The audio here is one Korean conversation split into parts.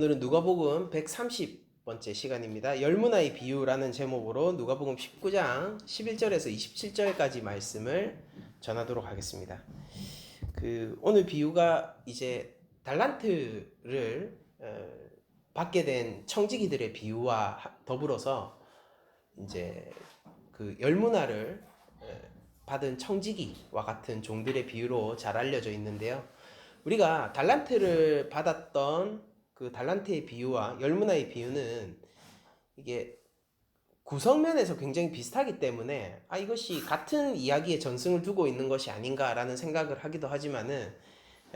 오늘은 누가복음 130번째 시간입니다. 열무나의 비유라는 제목으로 누가복음 19장 11절에서 27절까지 말씀을 전하도록 하겠습니다. 오늘 비유가 이제 달란트를 받게 된 청지기들의 비유와 더불어서 이제 그 열무나를 받은 청지기와 같은 종들의 비유로 잘 알려져 있는데요. 우리가 달란트를 받았던 그 달란트의 비유와 열무나의 비유는 이게 구성면에서 굉장히 비슷하기 때문에 이것이 같은 이야기의 전승을 두고 있는 것이 아닌가라는 생각을 하기도 하지만은,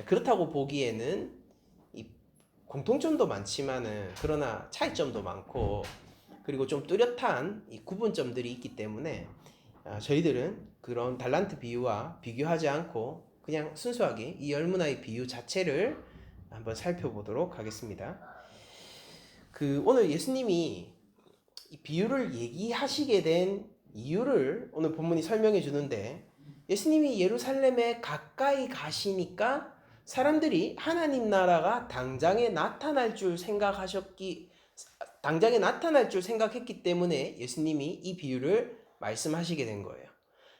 그렇다고 보기에는 이 공통점도 많지만은 그러나 차이점도 많고, 그리고 좀 뚜렷한 이 구분점들이 있기 때문에 저희들은 그런 달란트 비유와 비교하지 않고 그냥 순수하게 이 열무나의 비유 자체를 한번 살펴보도록 하겠습니다. 오늘 예수님이 이 비유를 얘기하시게 된 이유를 오늘 본문이 설명해 주는데, 예수님이 예루살렘에 가까이 가시니까 사람들이 하나님 나라가 당장에 나타날 줄 생각했기 때문에 예수님이 이 비유를 말씀하시게 된 거예요.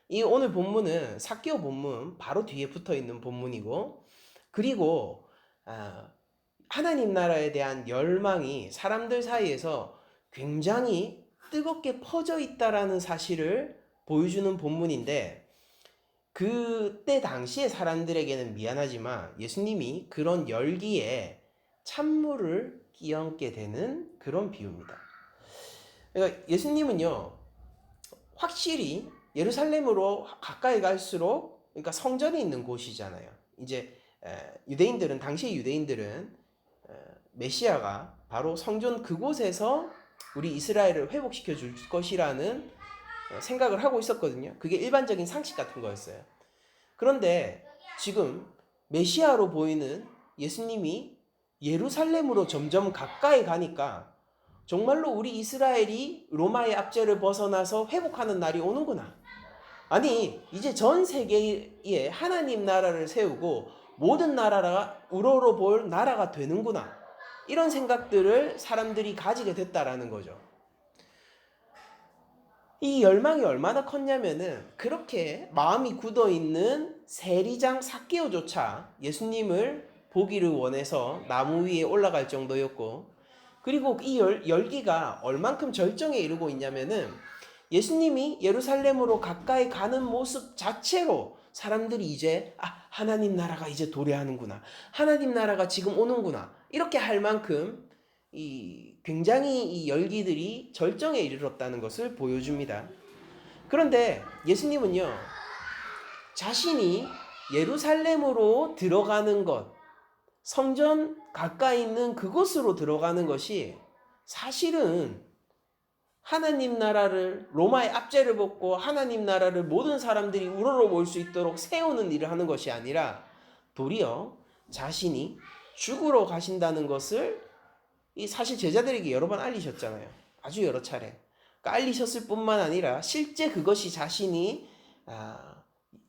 이 오늘 본문은 삭개오 본문 바로 뒤에 붙어 있는 본문이고, 그리고 하나님 나라에 대한 열망이 사람들 사이에서 굉장히 뜨겁게 퍼져 있다라는 사실을 보여주는 본문인데, 그때 당시의 사람들에게는 미안하지만 예수님이 그런 열기에 찬물을 끼얹게 되는 그런 비유입니다. 그러니까 예수님은요, 확실히 예루살렘으로 가까이 갈수록, 그러니까 성전이 있는 곳이잖아요. 이제 유대인들은, 당시의 유대인들은 메시아가 바로 성전 그곳에서 우리 이스라엘을 회복시켜 줄 것이라는 생각을 하고 있었거든요. 그게 일반적인 상식 같은 거였어요. 그런데 지금 메시아로 보이는 예수님이 예루살렘으로 점점 가까이 가니까 정말로 우리 이스라엘이 로마의 압제를 벗어나서 회복하는 날이 오는구나. 아니, 이제 전 세계에 하나님 나라를 세우고 모든 나라가 우러러볼 나라가 되는구나. 이런 생각들을 사람들이 가지게 됐다라는 거죠. 이 열망이 얼마나 컸냐면은, 그렇게 마음이 굳어있는 세리장 삭개오조차 예수님을 보기를 원해서 나무 위에 올라갈 정도였고, 그리고 이 열기가 얼만큼 절정에 이르고 있냐면은, 예수님이 예루살렘으로 가까이 가는 모습 자체로 사람들이 이제 하나님 나라가 이제 도래하는구나, 하나님 나라가 지금 오는구나, 이렇게 할 만큼 굉장히 이 열기들이 절정에 이르렀다는 것을 보여줍니다. 그런데 예수님은요, 자신이 예루살렘으로 들어가는 것, 성전 가까이 있는 그곳으로 들어가는 것이 사실은 하나님 나라를, 로마의 압제를 벗고 하나님 나라를 모든 사람들이 우러러볼 수 있도록 세우는 일을 하는 것이 아니라, 도리어 자신이 죽으러 가신다는 것을 사실 제자들에게 여러 번 알리셨잖아요. 아주 여러 차례. 그러니까 알리셨을 뿐만 아니라 실제 그것이 자신이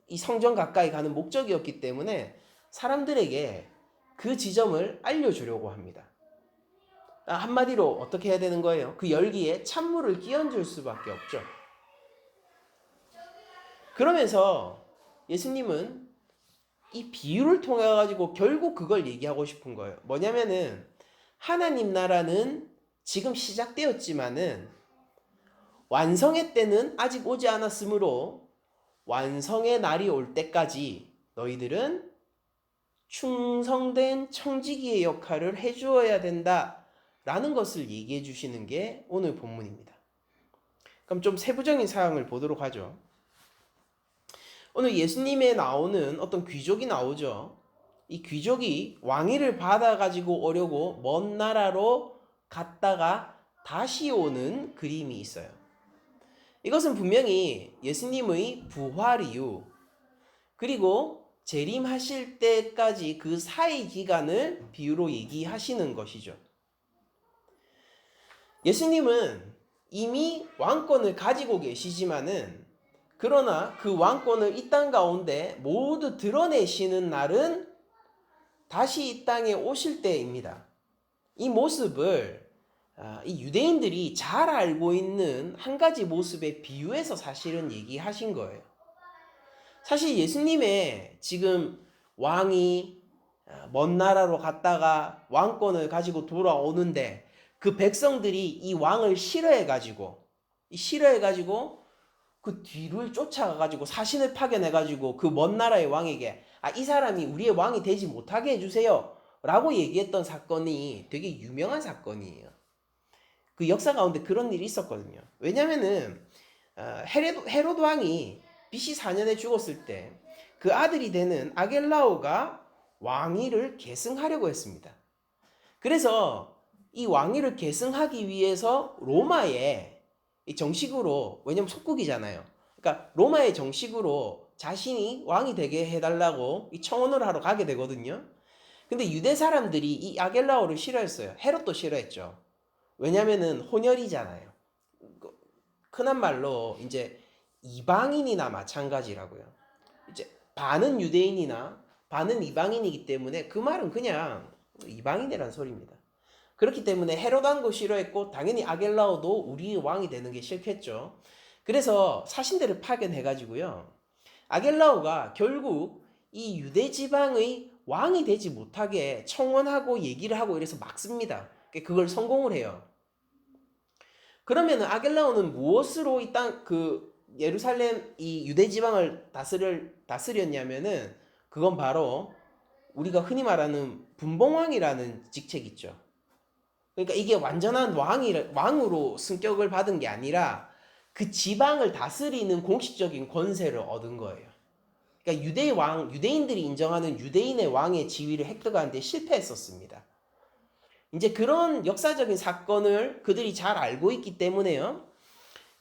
이 성전 가까이 가는 목적이었기 때문에 사람들에게 그 지점을 알려주려고 합니다. 한마디로 어떻게 해야 되는 거예요? 그 열기에 찬물을 끼얹을 수밖에 없죠. 그러면서 예수님은 이 비유를 통해 가지고 결국 그걸 얘기하고 싶은 거예요. 뭐냐면은, 하나님 나라는 지금 시작되었지만은 완성의 때는 아직 오지 않았으므로 완성의 날이 올 때까지 너희들은 충성된 청지기의 역할을 해주어야 된다라는 것을 얘기해 주시는 게 오늘 본문입니다. 그럼 좀 세부적인 사항을 보도록 하죠. 오늘 예수님에 나오는 어떤 귀족이 나오죠. 이 귀족이 왕위를 받아가지고 오려고 먼 나라로 갔다가 다시 오는 그림이 있어요. 이것은 분명히 예수님의 부활 이후, 그리고 재림하실 때까지 그 사이 기간을 비유로 얘기하시는 것이죠. 예수님은 이미 왕권을 가지고 계시지만은, 그러나 그 왕권을 이 땅 가운데 모두 드러내시는 날은 다시 이 땅에 오실 때입니다. 이 모습을 이 유대인들이 잘 알고 있는 한 가지 모습에 비유해서 사실은 얘기하신 거예요. 사실 예수님의 지금 왕이 먼 나라로 갔다가 왕권을 가지고 돌아오는데 그 백성들이 이 왕을 싫어해가지고 그 뒤를 쫓아가가지고 사신을 파견해가지고 그 먼 나라의 왕에게 이 사람이 우리의 왕이 되지 못하게 해주세요 라고 얘기했던 사건이 되게 유명한 사건이에요. 그 역사 가운데 그런 일이 있었거든요. 왜냐면은 헤로드 왕이 BC 4년에 죽었을 때 그 아들이 되는 아겔라오가 왕위를 계승하려고 했습니다. 그래서 이 왕위를 계승하기 위해서 로마에 정식으로, 왜냐면 속국이잖아요. 그러니까 로마의 정식으로 자신이 왕이 되게 해달라고 청원을 하러 가게 되거든요. 근데 유대 사람들이 이 아겔라오를 싫어했어요. 헤롯도 싫어했죠. 왜냐면은 혼혈이잖아요. 흔한 말로 이제 이방인이나 마찬가지라고요. 이제 반은 유대인이나 반은 이방인이기 때문에 그 말은 그냥 이방인이라는 소리입니다. 그렇기 때문에 헤롯 왕도 싫어했고 당연히 아겔라오도 우리의 왕이 되는 게 싫겠죠. 그래서 사신들을 파견해가지고요. 아겔라오가 결국 이 유대 지방의 왕이 되지 못하게 청원하고 얘기를 하고 이래서 막습니다. 그걸 성공을 해요. 그러면 아겔라오는 무엇으로 이 땅 예루살렘 이 유대 지방을 다스렸냐면은 그건 바로 우리가 흔히 말하는 분봉왕이라는 직책 있죠. 그러니까 이게 완전한 왕으로 승격을 받은 게 아니라 그 지방을 다스리는 공식적인 권세를 얻은 거예요. 그러니까 유대인들이 인정하는 유대인의 왕의 지위를 획득하는데 실패했었습니다. 이제 그런 역사적인 사건을 그들이 잘 알고 있기 때문에요.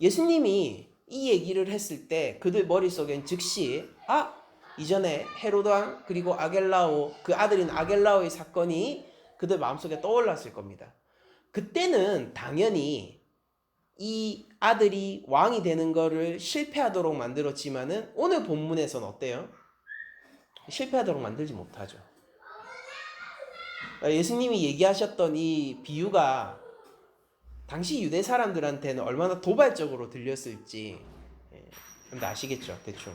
예수님이 이 얘기를 했을 때 그들 머릿속엔 즉시 이전에 헤로드 왕 그리고 아겔라오 그 아들인 아겔라오의 사건이 그들 마음속에 떠올랐을 겁니다. 그때는 당연히 이 아들이 왕이 되는 거를 실패하도록 만들었지만은 오늘 본문에서는 어때요? 실패하도록 만들지 못하죠. 예수님이 얘기하셨던 이 비유가 당시 유대 사람들한테는 얼마나 도발적으로 들렸을지 여러분들 아시겠죠? 대충.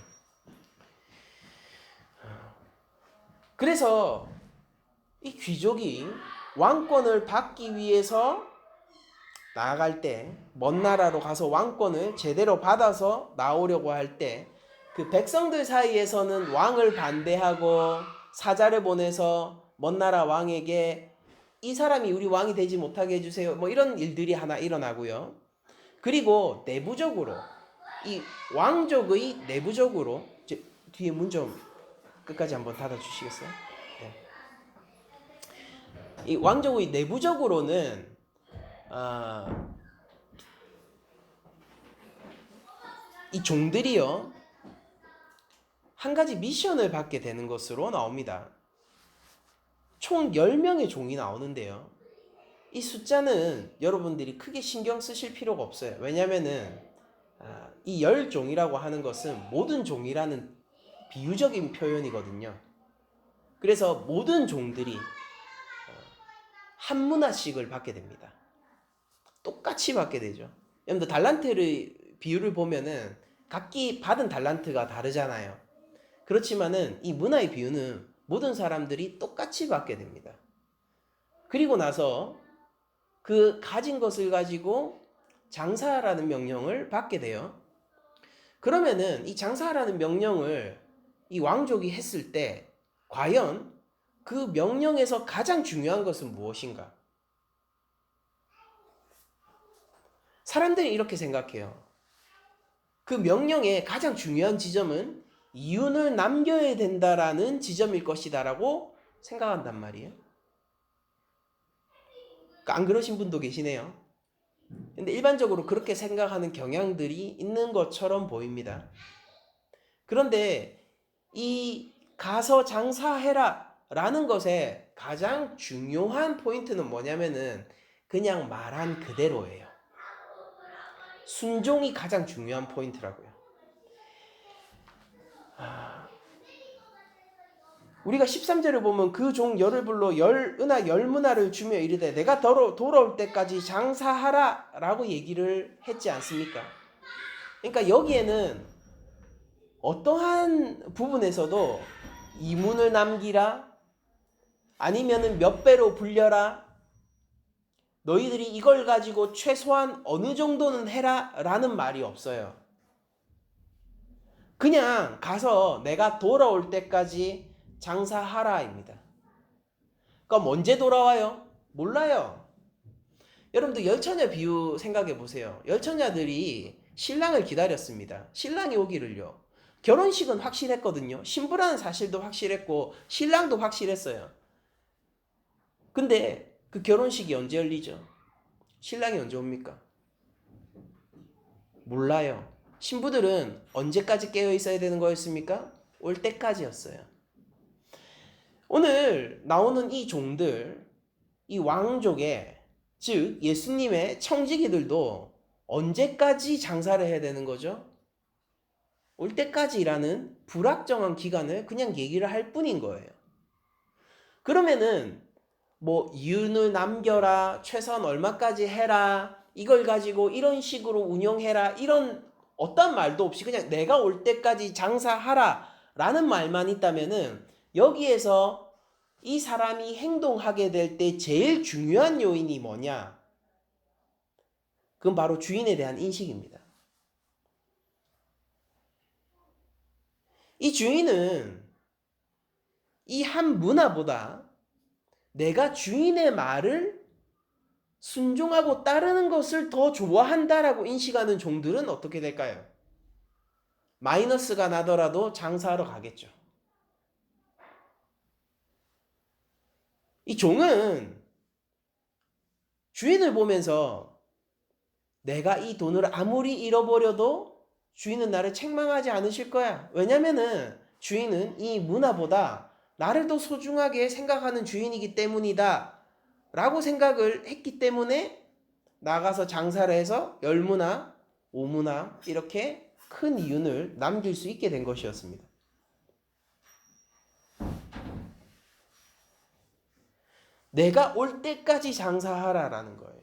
그래서 이 귀족이 왕권을 받기 위해서 나아갈 때 먼 나라로 가서 왕권을 제대로 받아서 나오려고 할 때 그 백성들 사이에서는 왕을 반대하고 사자를 보내서 먼 나라 왕에게 이 사람이 우리 왕이 되지 못하게 해주세요. 뭐 이런 일들이 하나 일어나고요. 그리고 내부적으로 이 왕족의 내부적으로 뒤에 문 좀 끝까지 한번 닫아주시겠어요? 네. 이 왕족의 내부적으로는 이 종들이요 한 가지 미션을 받게 되는 것으로 나옵니다. 총 10명의 종이 나오는데요. 이 숫자는 여러분들이 크게 신경 쓰실 필요가 없어요. 왜냐면은 이 10종이라고 하는 것은 모든 종이라는 비유적인 표현이거든요. 그래서 모든 종들이 한 문화씩을 받게 됩니다. 똑같이 받게 되죠. 여러분들 달란트의 비유를 보면은 각기 받은 달란트가 다르잖아요. 그렇지만은 이 문화의 비유는 모든 사람들이 똑같이 받게 됩니다. 그리고 나서 그 가진 것을 가지고 장사하라는 명령을 받게 돼요. 그러면은 이 장사하라는 명령을 이 왕족이 했을 때 과연 그 명령에서 가장 중요한 것은 무엇인가? 사람들이 이렇게 생각해요. 그 명령의 가장 중요한 지점은 이윤을 남겨야 된다라는 지점일 것이다라고 생각한단 말이에요. 그러니까 안 그러신 분도 계시네요. 근데 일반적으로 그렇게 생각하는 경향들이 있는 것처럼 보입니다. 그런데 이 가서 장사해라 라는 것의 가장 중요한 포인트는 뭐냐면은 그냥 말한 그대로예요. 순종이 가장 중요한 포인트라고요. 우리가 13절을 보면 그 종 열을 불러 열은하 열문화를 주며 이르되 내가 돌아올 때까지 장사하라 라고 얘기를 했지 않습니까? 그러니까 여기에는 어떠한 부분에서도 이문을 남기라 아니면은 몇 배로 불려라 너희들이 이걸 가지고 최소한 어느 정도는 해라 라는 말이 없어요. 그냥 가서 내가 돌아올 때까지 장사하라입니다. 그럼 언제 돌아와요? 몰라요. 여러분들 열처녀 비유 생각해 보세요. 열처녀들이 신랑을 기다렸습니다. 신랑이 오기를요. 결혼식은 확실했거든요. 신부라는 사실도 확실했고 신랑도 확실했어요. 근데 그 결혼식이 언제 열리죠? 신랑이 언제 옵니까? 몰라요. 신부들은 언제까지 깨어 있어야 되는 거였습니까? 올 때까지였어요. 오늘 나오는 이 종들, 이 왕족의 즉 예수님의 청지기들도 언제까지 장사를 해야 되는 거죠? 올 때까지라는 불확정한 기간을 그냥 얘기를 할 뿐인 거예요. 그러면은 뭐 이윤을 남겨라, 최소한 얼마까지 해라, 이걸 가지고 이런 식으로 운영해라, 이런 어떤 말도 없이 그냥 내가 올 때까지 장사하라 라는 말만 있다면은 여기에서 이 사람이 행동하게 될 때 제일 중요한 요인이 뭐냐? 그건 바로 주인에 대한 인식입니다. 이 주인은 이 한 문화보다 내가 주인의 말을 순종하고 따르는 것을 더 좋아한다라고 인식하는 종들은 어떻게 될까요? 마이너스가 나더라도 장사하러 가겠죠. 이 종은 주인을 보면서 내가 이 돈을 아무리 잃어버려도 주인은 나를 책망하지 않으실 거야. 왜냐면은 주인은 이 문화보다 나를 더 소중하게 생각하는 주인이기 때문이다. 라고 생각을 했기 때문에 나가서 장사를 해서 열문화, 오문화 이렇게 큰 이윤을 남길 수 있게 된 것이었습니다. 내가 올 때까지 장사하라라는 거예요.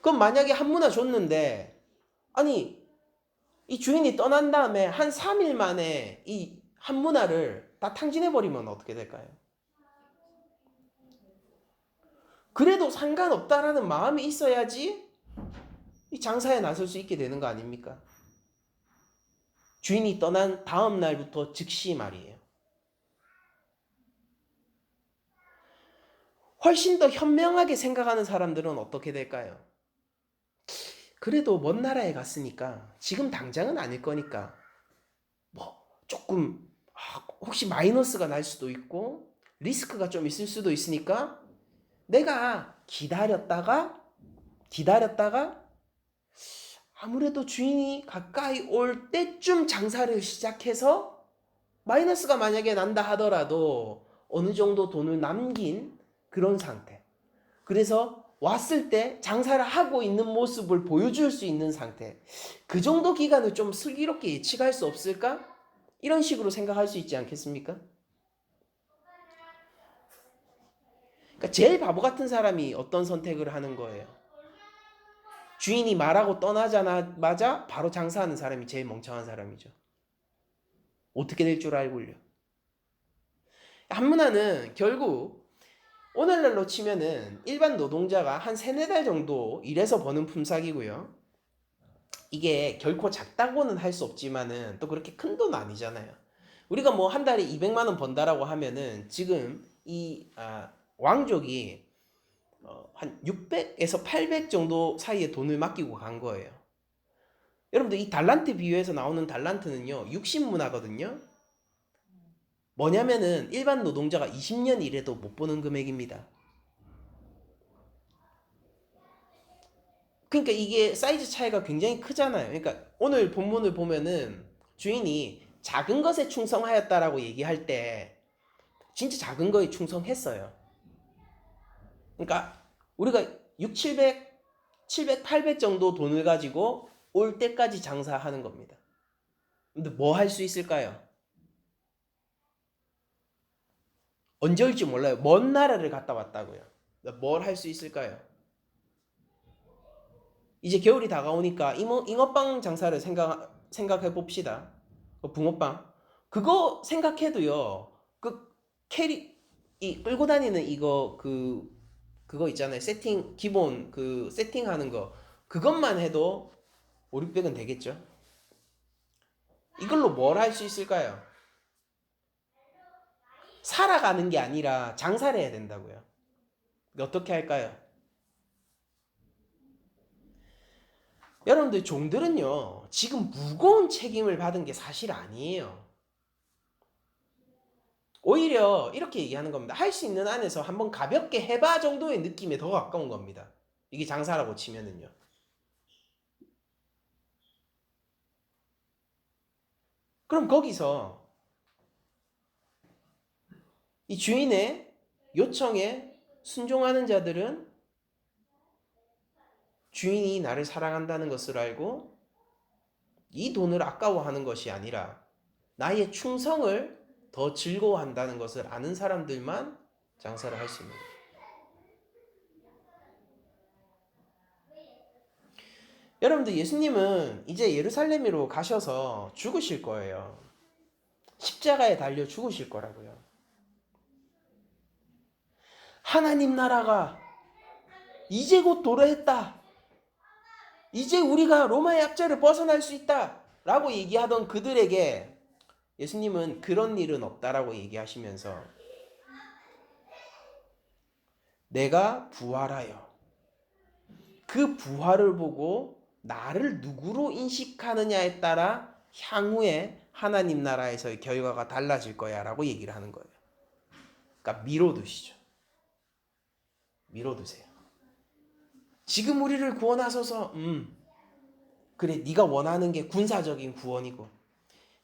그럼 만약에 한 문화 줬는데 아니 이 주인이 떠난 다음에 한 3일 만에 이 한 문화를 다 탕진해버리면 어떻게 될까요? 그래도 상관없다라는 마음이 있어야지 이 장사에 나설 수 있게 되는 거 아닙니까? 주인이 떠난 다음 날부터 즉시 말이에요. 훨씬 더 현명하게 생각하는 사람들은 어떻게 될까요? 그래도 먼 나라에 갔으니까 지금 당장은 아닐 거니까 뭐 조금 혹시 마이너스가 날 수도 있고 리스크가 좀 있을 수도 있으니까 내가 기다렸다가 아무래도 주인이 가까이 올 때쯤 장사를 시작해서 마이너스가 만약에 난다 하더라도 어느 정도 돈을 남긴 그런 상태. 그래서 왔을 때 장사를 하고 있는 모습을 보여줄 수 있는 상태. 그 정도 기간을 좀 슬기롭게 예측할 수 없을까? 이런 식으로 생각할 수 있지 않겠습니까? 그러니까 제일 바보 같은 사람이 어떤 선택을 하는 거예요? 주인이 말하고 떠나자마자 바로 장사하는 사람이 제일 멍청한 사람이죠. 어떻게 될 줄 알고요. 한문화는 결국 오늘날로 치면은 일반 노동자가 한 3-4달 정도 일해서 버는 품삯이고요. 이게 결코 작다고는 할 수 없지만은 또 그렇게 큰 돈은 아니잖아요. 우리가 뭐 한 달에 200만 원 번다라고 하면은 지금 이 왕족이 한 600에서 800 정도 사이에 돈을 맡기고 간 거예요. 여러분들 이 달란트 비유에서 나오는 달란트는요 60문화거든요. 뭐냐면은 일반 노동자가 20년 일해도 못 버는 금액입니다. 그러니까 이게 사이즈 차이가 굉장히 크잖아요. 그러니까 오늘 본문을 보면은 주인이 작은 것에 충성하였다라고 얘기할 때 진짜 작은 거에 충성했어요. 그러니까 우리가 6, 700, 800 정도 돈을 가지고 올 때까지 장사하는 겁니다. 근데 뭐 할 수 있을까요? 언제 올지 몰라요. 먼 나라를 갔다 왔다고요. 뭘 할 수 있을까요? 이제 겨울이 다가오니까 잉어빵 장사를 생각해 봅시다. 붕어빵. 그거 생각해도요. 그 이 끌고 다니는 그거 있잖아요. 기본 세팅하는 거. 그것만 해도 5, 600은 되겠죠. 이걸로 뭘 할 수 있을까요? 살아가는 게 아니라 장사를 해야 된다고요. 어떻게 할까요? 여러분들 종들은요, 지금 무거운 책임을 받은 게 사실 아니에요. 오히려 이렇게 얘기하는 겁니다. 할 수 있는 안에서 한번 가볍게 해봐 정도의 느낌에 더 가까운 겁니다. 이게 장사라고 치면은요. 그럼 거기서 이 주인의 요청에 순종하는 자들은 주인이 나를 사랑한다는 것을 알고 이 돈을 아까워하는 것이 아니라 나의 충성을 더 즐거워한다는 것을 아는 사람들만 장사를 할 수 있는 거예요. 여러분들 예수님은 이제 예루살렘으로 가셔서 죽으실 거예요. 십자가에 달려 죽으실 거라고요. 하나님 나라가 이제 곧 도래했다. 이제 우리가 로마의 압제를 벗어날 수 있다. 라고 얘기하던 그들에게 예수님은 그런 일은 없다라고 얘기하시면서 내가 부활하여 그 부활을 보고 나를 누구로 인식하느냐에 따라 향후에 하나님 나라에서의 결과가 달라질 거야 라고 얘기를 하는 거예요. 그러니까 미뤄두시죠. 미뤄두세요. 지금 우리를 구원하소서. 그래, 네가 원하는 게 군사적인 구원이고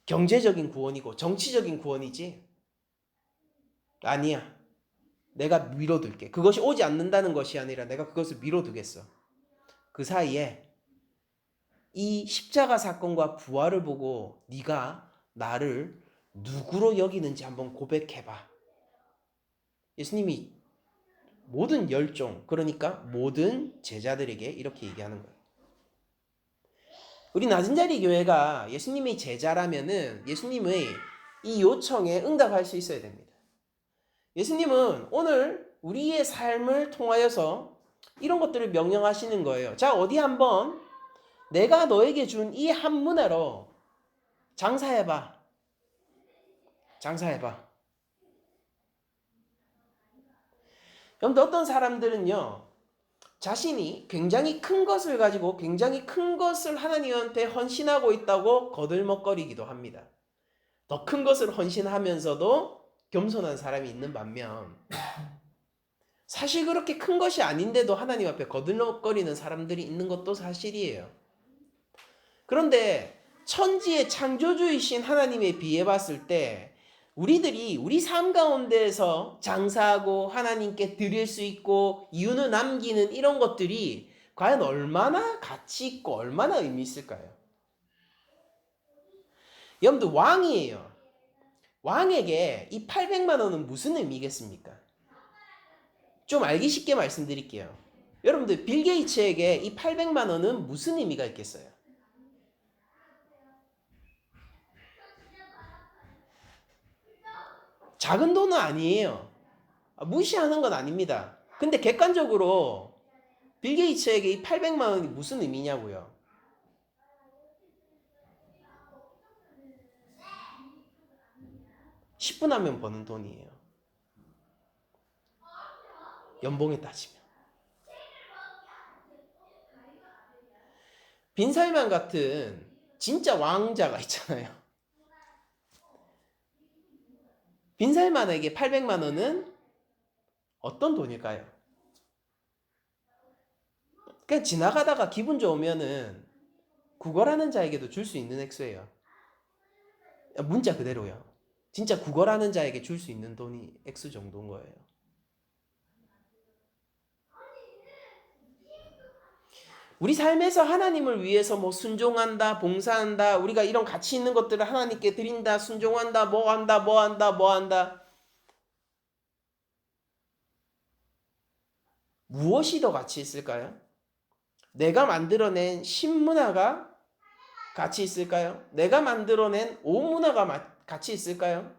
경제적인 구원이고 정치적인 구원이지? 아니야. 내가 미뤄둘게. 그것이 오지 않는다는 것이 아니라 내가 그것을 미뤄두겠어. 그 사이에 이 십자가 사건과 부활을 보고 네가 나를 누구로 여기는지 한번 고백해봐. 예수님이 모든 열종, 그러니까 모든 제자들에게 이렇게 얘기하는 거예요. 우리 낮은 자리 교회가 예수님의 제자라면은 예수님의 이 요청에 응답할 수 있어야 됩니다. 예수님은 오늘 우리의 삶을 통하여서 이런 것들을 명령하시는 거예요. 자, 어디 한번 내가 너에게 준 이 한 문화로 장사해봐. 장사해봐. 여러분들 어떤 사람들은요. 자신이 굉장히 큰 것을 가지고 굉장히 큰 것을 하나님한테 헌신하고 있다고 거들먹거리기도 합니다. 더 큰 것을 헌신하면서도 겸손한 사람이 있는 반면 사실 그렇게 큰 것이 아닌데도 하나님 앞에 거들먹거리는 사람들이 있는 것도 사실이에요. 그런데 천지의 창조주이신 하나님에 비해 봤을 때 우리들이 우리 삶 가운데에서 장사하고 하나님께 드릴 수 있고 이윤을 남기는 이런 것들이 과연 얼마나 가치 있고 얼마나 의미 있을까요? 여러분들 왕이에요. 왕에게 이 800만 원은 무슨 의미겠습니까? 좀 알기 쉽게 말씀드릴게요. 여러분들 빌 게이츠에게 이 800만 원은 무슨 의미가 있겠어요? 작은 돈은 아니에요. 무시하는 건 아닙니다. 근데 객관적으로 빌 게이츠에게 이 800만 원이 무슨 의미냐고요. 10분 하면 버는 돈이에요. 연봉에 따지면. 빈살만 같은 진짜 왕자가 있잖아요. 빈살만에게 800만 원은 어떤 돈일까요? 그냥 지나가다가 기분 좋으면은 구걸하는 자에게도 줄 수 있는 액수예요. 문자 그대로요. 진짜 구걸하는 자에게 줄 수 있는 돈이 액수 정도인 거예요. 우리 삶에서 하나님을 위해서 뭐 순종한다, 봉사한다, 우리가 이런 가치 있는 것들을 하나님께 드린다, 순종한다, 뭐 한다. 무엇이 더 가치 있을까요? 내가 만들어낸 신문화가 가치 있을까요? 내가 만들어낸 옷문화가 가치 있을까요?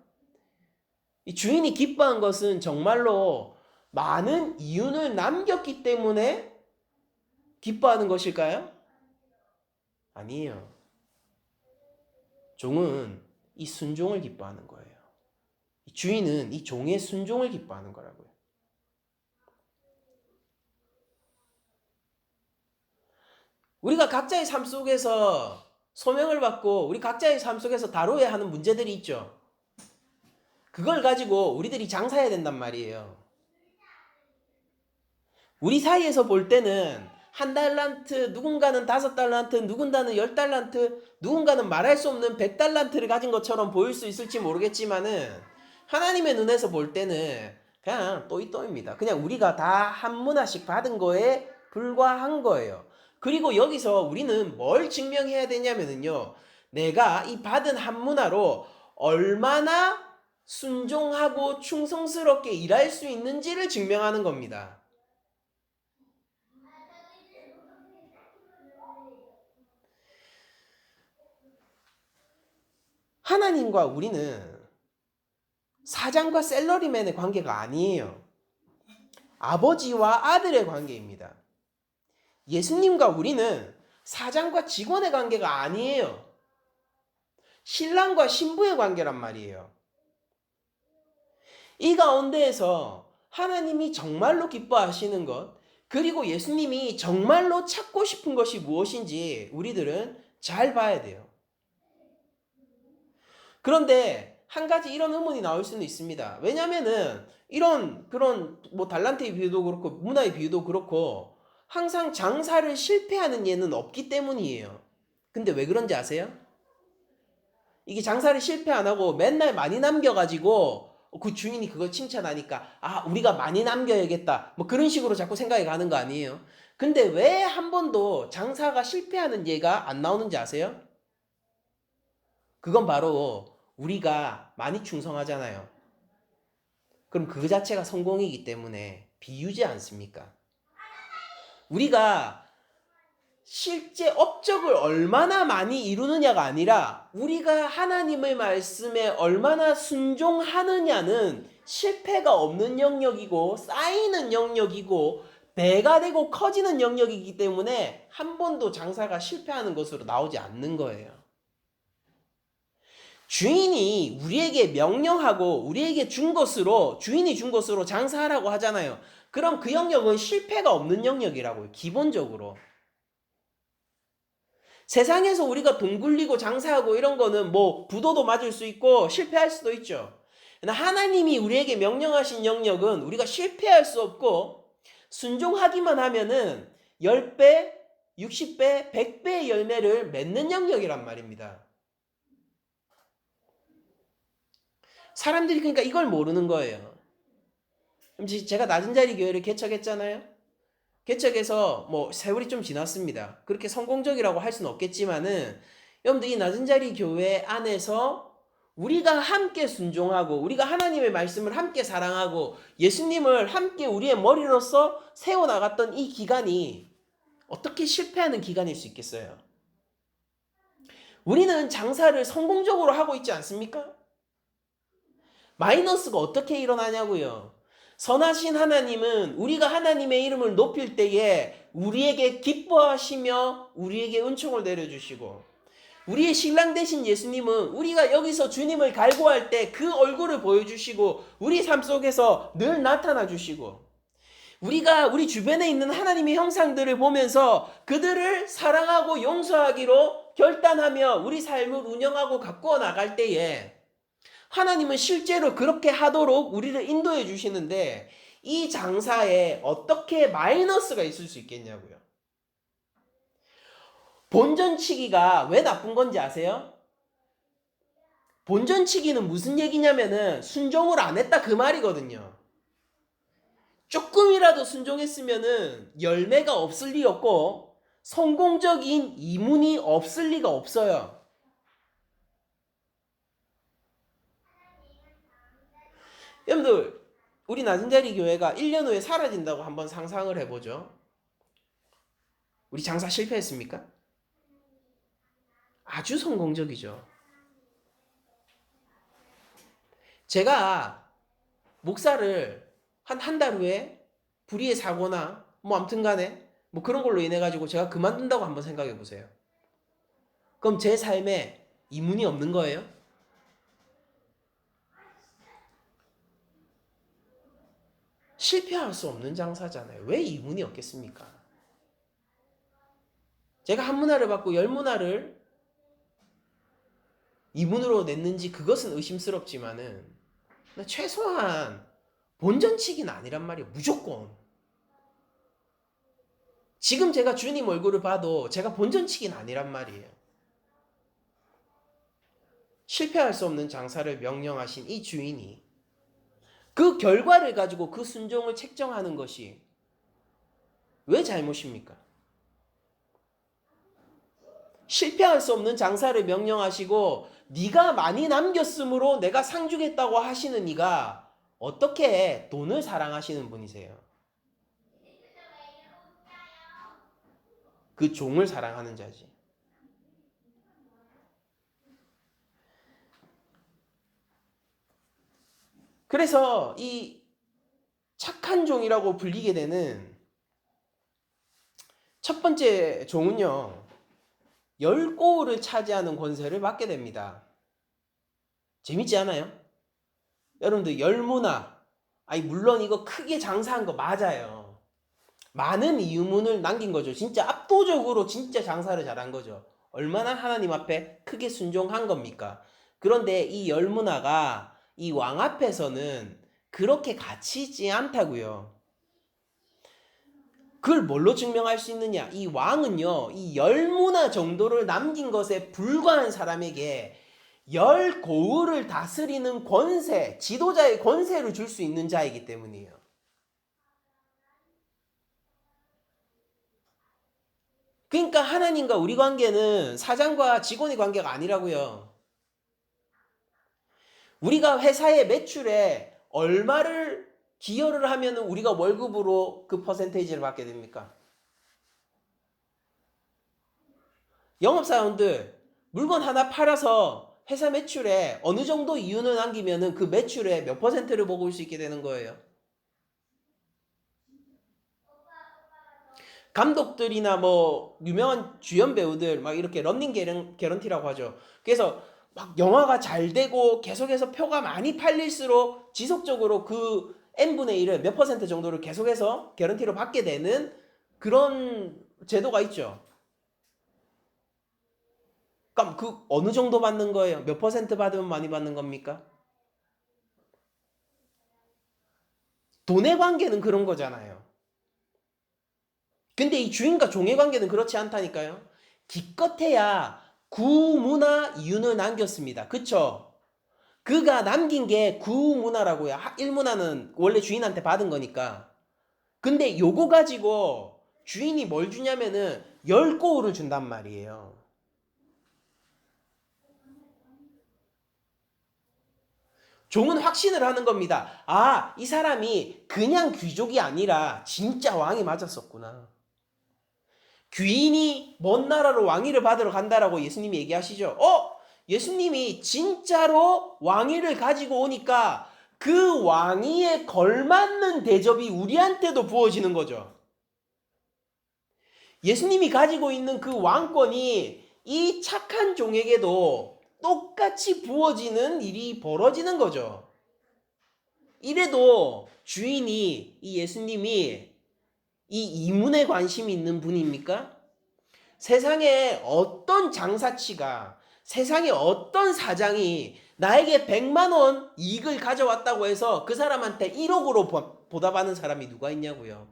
이 주인이 기뻐한 것은 정말로 많은 이윤을 남겼기 때문에 기뻐하는 것일까요? 아니에요. 종은 이 순종을 기뻐하는 거예요. 주인은 이 종의 순종을 기뻐하는 거라고요. 우리가 각자의 삶 속에서 소명을 받고 우리 각자의 삶 속에서 다뤄야 하는 문제들이 있죠. 그걸 가지고 우리들이 장사해야 된단 말이에요. 우리 사이에서 볼 때는 1달란트, 누군가는 5달란트, 누군가는 10달란트, 누군가는 말할 수 없는 100달란트를 가진 것처럼 보일 수 있을지 모르겠지만은 하나님의 눈에서 볼 때는 그냥 또이또입니다. 그냥 우리가 다 한 문화씩 받은 거에 불과한 거예요. 그리고 여기서 우리는 뭘 증명해야 되냐면요. 내가 이 받은 한 문화로 얼마나 순종하고 충성스럽게 일할 수 있는지를 증명하는 겁니다. 하나님과 우리는 사장과 셀러리맨의 관계가 아니에요. 아버지와 아들의 관계입니다. 예수님과 우리는 사장과 직원의 관계가 아니에요. 신랑과 신부의 관계란 말이에요. 이 가운데에서 하나님이 정말로 기뻐하시는 것, 그리고 예수님이 정말로 찾고 싶은 것이 무엇인지 우리들은 잘 봐야 돼요. 그런데 한 가지 이런 의문이 나올 수는 있습니다. 왜냐면은 그런 뭐 달란트의 비유도 그렇고 문화의 비유도 그렇고 항상 장사를 실패하는 예는 없기 때문이에요. 근데 왜 그런지 아세요? 이게 장사를 실패 안 하고 맨날 많이 남겨가지고 그 주인이 그걸 칭찬하니까 아 우리가 많이 남겨야겠다 뭐 그런 식으로 자꾸 생각이 가는 거 아니에요? 근데 왜 한 번도 장사가 실패하는 예가 안 나오는지 아세요? 그건 바로 우리가 많이 충성하잖아요. 그럼 그 자체가 성공이기 때문에 비유지 않습니까? 우리가 실제 업적을 얼마나 많이 이루느냐가 아니라 우리가 하나님의 말씀에 얼마나 순종하느냐는 실패가 없는 영역이고 쌓이는 영역이고 배가 되고 커지는 영역이기 때문에 한 번도 장사가 실패하는 것으로 나오지 않는 거예요. 주인이 우리에게 명령하고 우리에게 준 것으로 주인이 준 것으로 장사하라고 하잖아요. 그럼 그 영역은 실패가 없는 영역이라고요. 기본적으로. 세상에서 우리가 돈 굴리고 장사하고 이런 거는 뭐 부도도 맞을 수 있고 실패할 수도 있죠. 하나님이 우리에게 명령하신 영역은 우리가 실패할 수 없고 순종하기만 하면은 10배, 60배, 100배의 열매를 맺는 영역이란 말입니다. 사람들이 그러니까 이걸 모르는 거예요. 제가 낮은 자리 교회를 개척했잖아요. 개척해서 뭐 세월이 좀 지났습니다. 그렇게 성공적이라고 할 수는 없겠지만은 여러분들 이 낮은 자리 교회 안에서 우리가 함께 순종하고 우리가 하나님의 말씀을 함께 사랑하고 예수님을 함께 우리의 머리로서 세워나갔던 이 기간이 어떻게 실패하는 기간일 수 있겠어요? 우리는 장사를 성공적으로 하고 있지 않습니까? 마이너스가 어떻게 일어나냐고요. 선하신 하나님은 우리가 하나님의 이름을 높일 때에 우리에게 기뻐하시며 우리에게 은총을 내려주시고 우리의 신랑 되신 예수님은 우리가 여기서 주님을 갈구할 때 그 얼굴을 보여주시고 우리 삶 속에서 늘 나타나 주시고 우리가 우리 주변에 있는 하나님의 형상들을 보면서 그들을 사랑하고 용서하기로 결단하며 우리 삶을 운영하고 가꾸어 나갈 때에 하나님은 실제로 그렇게 하도록 우리를 인도해 주시는데 이 장사에 어떻게 마이너스가 있을 수 있겠냐고요. 본전치기가 왜 나쁜 건지 아세요? 본전치기는 무슨 얘기냐면은 순종을 안 했다 그 말이거든요. 조금이라도 순종했으면은 열매가 없을 리 없고 성공적인 이문이 없을 리가 없어요. 여러분들 우리 낮은 자리 교회가 1년 후에 사라진다고 한번 상상을 해보죠. 우리 장사 실패했습니까? 아주 성공적이죠. 제가 목사를 한 달 후에 불의의 사고나 뭐 아무튼 간에 뭐 그런 걸로 인해 가지고 제가 그만둔다고 한번 생각해 보세요. 그럼 제 삶에 이문이 없는 거예요? 실패할 수 없는 장사잖아요. 왜 이문이 없겠습니까? 제가 한 문화를 받고 열 문화를 이문으로 냈는지 그것은 의심스럽지만은 최소한 본전치기는 아니란 말이에요. 무조건. 지금 제가 주님 얼굴을 봐도 제가 본전치기는 아니란 말이에요. 실패할 수 없는 장사를 명령하신 이 주인이 그 결과를 가지고 그 순종을 책정하는 것이 왜 잘못입니까? 실패할 수 없는 장사를 명령하시고 네가 많이 남겼으므로 내가 상 주겠다고 하시는 이가 어떻게 돈을 사랑하시는 분이세요? 그 종을 사랑하는 자지. 그래서 이 착한 종이라고 불리게 되는 첫 번째 종은요, 열 고을을 차지하는 권세를 받게 됩니다. 재밌지 않아요? 여러분들 열문화, 아니 물론 이거 크게 장사한 거 맞아요. 많은 이유문을 남긴 거죠. 진짜 압도적으로 진짜 장사를 잘한 거죠. 얼마나 하나님 앞에 크게 순종한 겁니까? 그런데 이 열문화가 이 왕 앞에서는 그렇게 가치 있지 않다고요. 그걸 뭘로 증명할 수 있느냐? 이 왕은요, 이 열문화 정도를 남긴 것에 불과한 사람에게 열 고을을 다스리는 권세, 지도자의 권세를 줄 수 있는 자이기 때문이에요. 그러니까 하나님과 우리 관계는 사장과 직원의 관계가 아니라고요. 우리가 회사의 매출에 얼마를 기여를 하면 우리가 월급으로 그 퍼센테이지를 받게 됩니까? 영업사원들 물건 하나 팔아서 회사 매출에 어느 정도 이윤을 남기면 그 매출의 몇 퍼센트를 먹을 수 있게 되는 거예요. 감독들이나 뭐 유명한 주연 배우들 막 이렇게 런닝 개런티라고 하죠. 그래서 막 영화가 잘 되고 계속해서 표가 많이 팔릴수록 지속적으로 그 n분의 1을 몇 퍼센트 정도를 계속해서 개런티로 받게 되는 그런 제도가 있죠. 그럼 그 어느 정도 받는 거예요? 몇 퍼센트 받으면 많이 받는 겁니까? 돈의 관계는 그런 거잖아요. 근데 이 주인과 종의 관계는 그렇지 않다니까요. 기껏해야 구문화 이윤을 남겼습니다. 그쵸? 그가 남긴 게 구문화라고요. 일문화는 원래 주인한테 받은 거니까. 근데 요거 가지고 주인이 뭘 주냐면은 열 고을을 준단 말이에요. 종은 확신을 하는 겁니다. 아, 이 사람이 그냥 귀족이 아니라 진짜 왕이 맞았었구나. 귀인이 먼 나라로 왕위를 받으러 간다라고 예수님이 얘기하시죠. 예수님이 진짜로 왕위를 가지고 오니까 그 왕위에 걸맞는 대접이 우리한테도 부어지는 거죠. 예수님이 가지고 있는 그 왕권이 이 착한 종에게도 똑같이 부어지는 일이 벌어지는 거죠. 이래도 주인이 이 예수님이 이 이문에 관심이 있는 분입니까? 세상에 어떤 장사치가, 세상에 어떤 사장이 나에게 100만 원 이익을 가져왔다고 해서 그 사람한테 1억으로 보답하는 사람이 누가 있냐고요.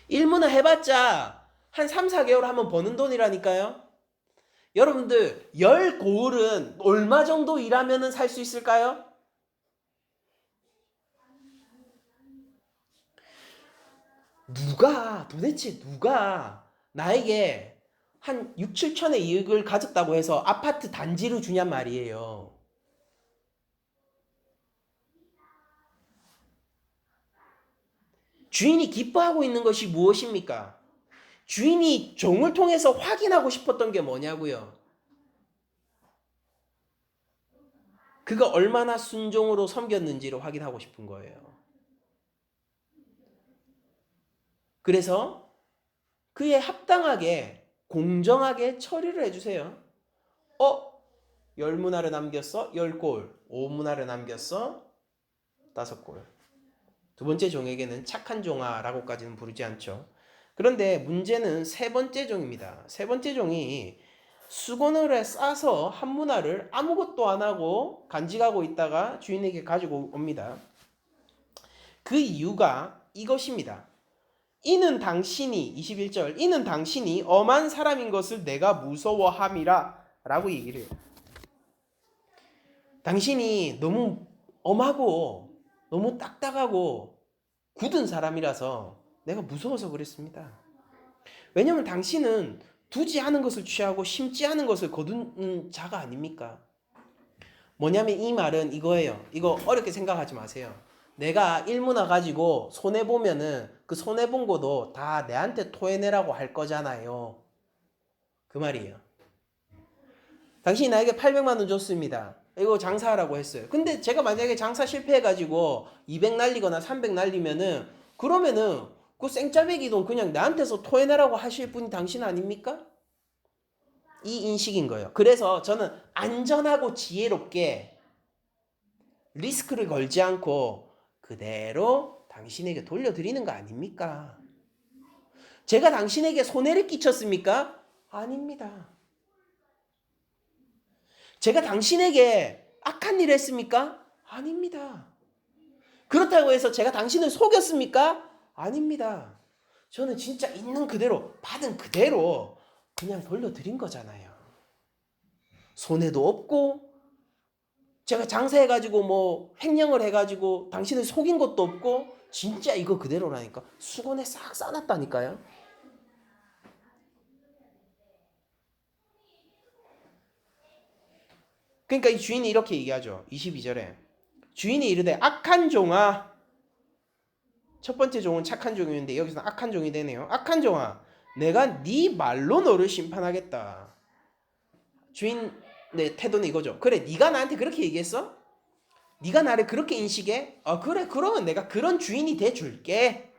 일문화 해봤자 한 3, 4개월 하면 버는 돈이라니까요. 여러분들 10고을은 얼마 정도 일하면 살 수 있을까요? 도대체 누가 나에게 한 6, 7천의 이익을 가졌다고 해서 아파트 단지를 주냔 말이에요. 주인이 기뻐하고 있는 것이 무엇입니까? 주인이 종을 통해서 확인하고 싶었던 게 뭐냐고요? 그가 얼마나 순종으로 섬겼는지를 확인하고 싶은 거예요. 그래서 그에 합당하게 공정하게 처리를 해주세요. 10문화를 남겼어? 10골. 5문화를 남겼어? 5골. 두 번째 종에게는 착한 종아라고까지는 부르지 않죠. 그런데 문제는 세 번째 종입니다. 세 번째 종이 수건을 싸서 한 문화를 아무것도 안 하고 간직하고 있다가 주인에게 가지고 옵니다. 그 이유가 이것입니다. 이는 당신이 21절 이는 당신이 엄한 사람인 것을 내가 무서워함이라 라고 얘기를 해요. 당신이 너무 엄하고 너무 딱딱하고 굳은 사람이라서 내가 무서워서 그랬습니다. 왜냐하면 당신은 두지 않은 것을 취하고 심지 않은 것을 거두는 자가 아닙니까? 뭐냐면 이 말은 이거예요. 이거 어렵게 생각하지 마세요. 내가 일문화 가지고 손해보면은 그 손해본 거도 다 내한테 토해내라고 할 거잖아요. 그 말이에요. 당신이 나에게 800만 원 줬습니다. 이거 장사하라고 했어요. 근데 제가 만약에 장사 실패해가지고 200 날리거나 300 날리면은 그러면은 그 생짜배기 돈 그냥 나한테서 토해내라고 하실 분이 당신 아닙니까? 이 인식인 거예요. 그래서 저는 안전하고 지혜롭게 리스크를 걸지 않고 그대로 당신에게 돌려드리는 거 아닙니까? 제가 당신에게 손해를 끼쳤습니까? 아닙니다. 제가 당신에게 악한 일을 했습니까? 아닙니다. 그렇다고 해서 제가 당신을 속였습니까? 아닙니다. 저는 진짜 있는 그대로 받은 그대로 그냥 돌려드린 거잖아요. 손해도 없고 제가 장사해가지고 뭐 횡령을 해가지고 당신을 속인 것도 없고 진짜 이거 그대로라니까. 수건에 싹 싸놨다니까요. 그러니까 이 주인이 이렇게 얘기하죠. 22절에 주인이 이르되 악한 종아, 첫 번째 종은 착한 종이었는데 여기서는 악한 종이 되네요. 악한 종아, 내가 네 말로 너를 심판하겠다. 주인의 태도는 이거죠. 그래, 네가 나한테 그렇게 얘기했어? 네가 나를 그렇게 인식해? 그래, 그러면 내가 그런 주인이 돼줄게.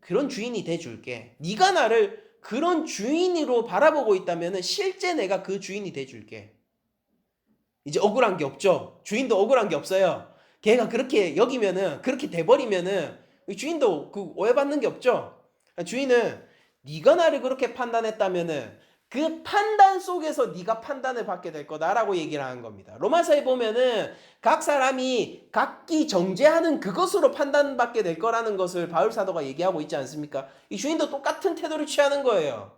그런 주인이 돼줄게. 네가 나를 그런 주인으로 바라보고 있다면 실제 내가 그 주인이 돼줄게. 이제 억울한 게 없죠. 주인도 억울한 게 없어요. 걔가 그렇게 여기면은 그렇게 돼버리면은 주인도 그 오해받는 게 없죠. 주인은 네가 나를 그렇게 판단했다면은 그 판단 속에서 네가 판단을 받게 될 거다라고 얘기를 하는 겁니다. 로마서에 보면은 각 사람이 각기 정죄하는 그것으로 판단받게 될 거라는 것을 바울 사도가 얘기하고 있지 않습니까? 이 주인도 똑같은 태도를 취하는 거예요.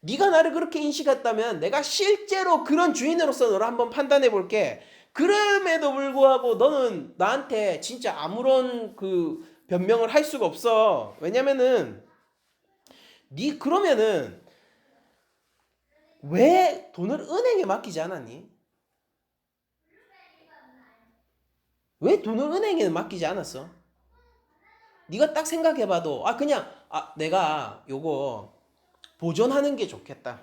네가 나를 그렇게 인식했다면 내가 실제로 그런 주인으로서 너를 한번 판단해 볼게. 그럼에도 불구하고 너는 나한테 진짜 아무런 그 변명을 할 수가 없어. 왜냐면은 그러면은 왜 돈을 은행에 맡기지 않았니? 왜 돈을 은행에 맡기지 않았어? 네가 딱 생각해봐도 그냥 내가 요거 보존하는 게 좋겠다.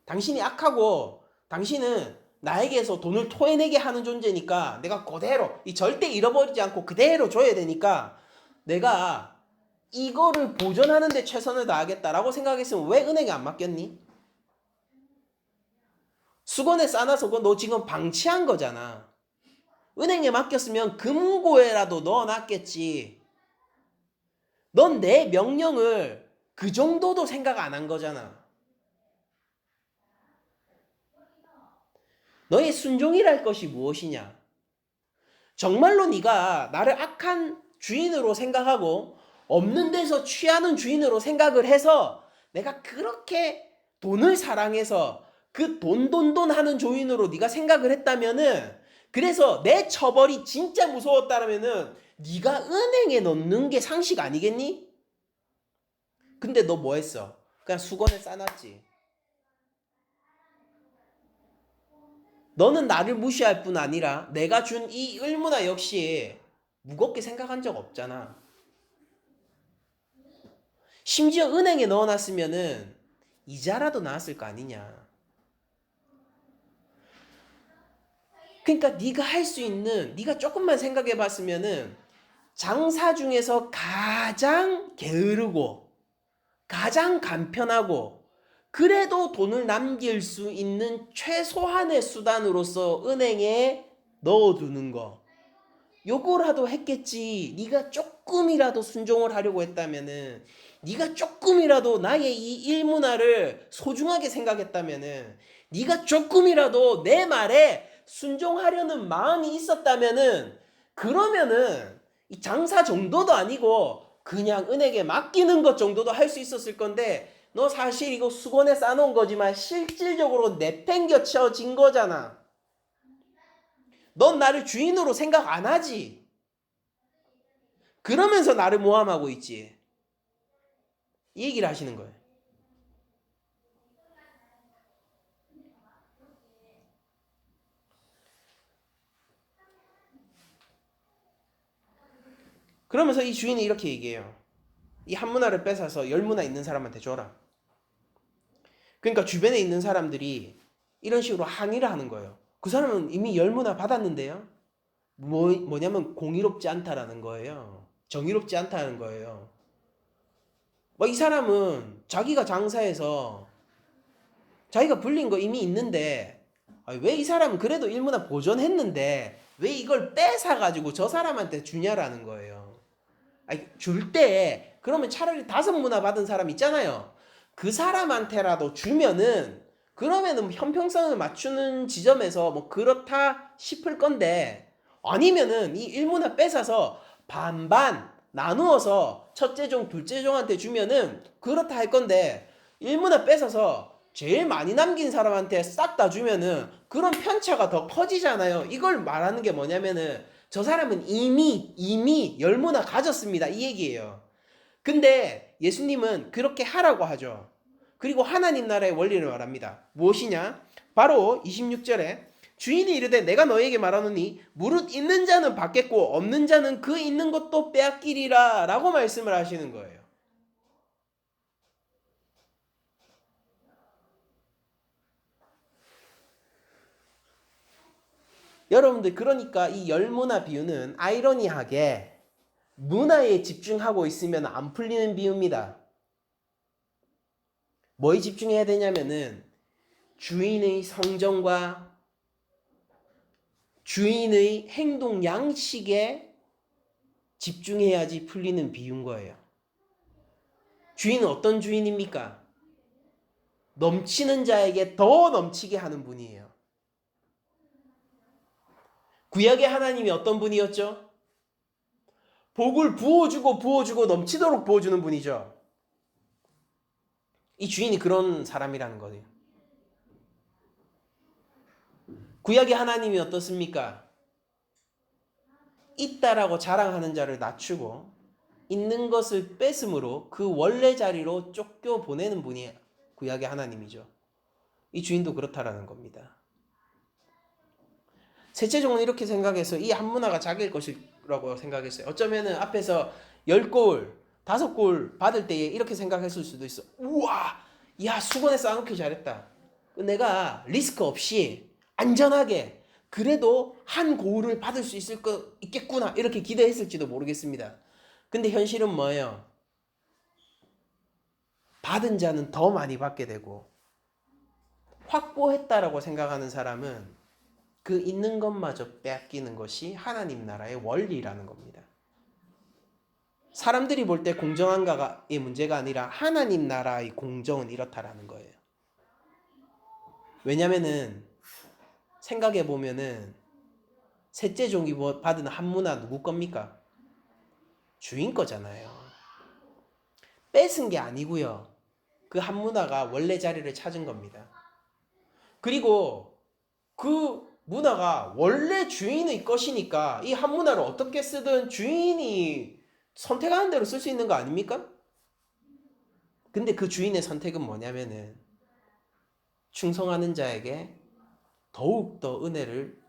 당신이 악하고 당신은 나에게서 돈을 토해내게 하는 존재니까 내가 그대로 절대 잃어버리지 않고 그대로 줘야 되니까 내가 이거를 보존하는 데 최선을 다하겠다라고 생각했으면 왜 은행에 안 맡겼니? 수건에 싸놔서 너 지금 방치한 거잖아. 은행에 맡겼으면 금고에라도 넣어놨겠지. 넌 내 명령을 그 정도도 생각 안 한 거잖아. 너의 순종이랄 것이 무엇이냐? 정말로 네가 나를 악한 주인으로 생각하고 없는 데서 취하는 주인으로 생각을 해서 내가 그렇게 돈을 사랑해서 그 돈 하는 주인으로 네가 생각을 했다면은 그래서 내 처벌이 진짜 무서웠다면은 네가 은행에 넣는 게 상식 아니겠니? 근데 너 뭐 했어? 그냥 수건에 싸놨지. 너는 나를 무시할 뿐 아니라 내가 준 이 을무나 역시 무겁게 생각한 적 없잖아. 심지어 은행에 넣어놨으면은 이자라도 나왔을 거 아니냐. 그러니까 네가 할 수 있는, 네가 조금만 생각해 봤으면은 장사 중에서 가장 게으르고 가장 간편하고 그래도 돈을 남길 수 있는 최소한의 수단으로서 은행에 넣어두는 거. 요거라도 했겠지. 네가 조금이라도 순종을 하려고 했다면은, 네가 조금이라도 나의 이 일문화를 소중하게 생각했다면은, 네가 조금이라도 내 말에 순종하려는 마음이 있었다면은, 그러면은 이 장사 정도도 아니고 그냥 은행에 맡기는 것 정도도 할 수 있었을 건데, 너 사실 이거 수건에 싸놓은 거지만 실질적으로 내팽겨쳐진 거잖아. 넌 나를 주인으로 생각 안 하지. 그러면서 나를 모함하고 있지. 이 얘기를 하시는 거예요. 그러면서 이 주인이 이렇게 얘기해요. 이 한 문화를 뺏어서 열 문화 있는 사람한테 줘라. 그러니까 주변에 있는 사람들이 이런 식으로 항의를 하는 거예요. 그 사람은 이미 열 문화 받았는데요. 뭐냐면 공의롭지 않다라는 거예요. 정의롭지 않다는 거예요. 뭐 이 사람은 자기가 장사해서 자기가 불린 거 이미 있는데, 왜 이 사람은 그래도 일문화 보존했는데 왜 이걸 뺏어가지고 저 사람한테 주냐라는 거예요. 줄 때 그러면 차라리 5문화 받은 사람 있잖아요. 그 사람한테라도 주면은 그러면은 형평성을 맞추는 지점에서 뭐 그렇다 싶을 건데, 아니면은 이 일문화 뺏어서 반반 나누어서 첫째 종, 둘째 종한테 주면은 그렇다 할 건데, 일문화 뺏어서 제일 많이 남긴 사람한테 싹 다 주면은 그런 편차가 더 커지잖아요. 이걸 말하는 게 뭐냐면은 저 사람은 이미 열무나 가졌습니다. 이 얘기예요. 근데 예수님은 그렇게 하라고 하죠. 그리고 하나님 나라의 원리를 말합니다. 무엇이냐? 바로 26절에 주인이 이르되 내가 너에게 말하노니 무릇 있는 자는 받겠고 없는 자는 그 있는 것도 빼앗기리라 라고 말씀을 하시는 거예요. 여러분들, 그러니까 이 열문화 비유는 아이러니하게 문화에 집중하고 있으면 안 풀리는 비유입니다. 뭐에 집중해야 되냐면은 주인의 성정과 주인의 행동 양식에 집중해야지 풀리는 비유인 거예요. 주인은 어떤 주인입니까? 넘치는 자에게 더 넘치게 하는 분이에요. 구약의 하나님이 어떤 분이었죠? 복을 부어주고 넘치도록 부어주는 분이죠. 이 주인이 그런 사람이라는 거예요. 구약의 하나님이 어떻습니까? 있다라고 자랑하는 자를 낮추고 있는 것을 뺏음으로 그 원래 자리로 쫓겨 보내는 분이 구약의 하나님이죠. 이 주인도 그렇다라는 겁니다. 셋째 종은 이렇게 생각해서 이 한 문화가 자기일 것이라고 생각했어요. 어쩌면은 앞에서 10골, 5골 받을 때에 이렇게 생각했을 수도 있어. 우와, 야, 수건에 쌓아놓기 잘했다. 내가 리스크 없이 안전하게 그래도 한 고울을 받을 수 있겠구나 이렇게 기대했을지도 모르겠습니다. 근데 현실은 뭐예요? 받은 자는 더 많이 받게 되고 확보했다라고 생각하는 사람은 그 있는 것마저 빼앗기는 것이 하나님 나라의 원리라는 겁니다. 사람들이 볼 때 공정한가의 문제가 아니라 하나님 나라의 공정은 이렇다라는 거예요. 왜냐면은 생각해 보면은 셋째 종이 받은 한 문화 누구 겁니까? 주인 거잖아요. 뺏은 게 아니고요. 그 한 문화가 원래 자리를 찾은 겁니다. 그리고 그 문화가 원래 주인의 것이니까 이 한 문화를 어떻게 쓰든 주인이 선택하는 대로 쓸 수 있는 거 아닙니까? 근데 그 주인의 선택은 뭐냐면은 충성하는 자에게 더욱더 은혜를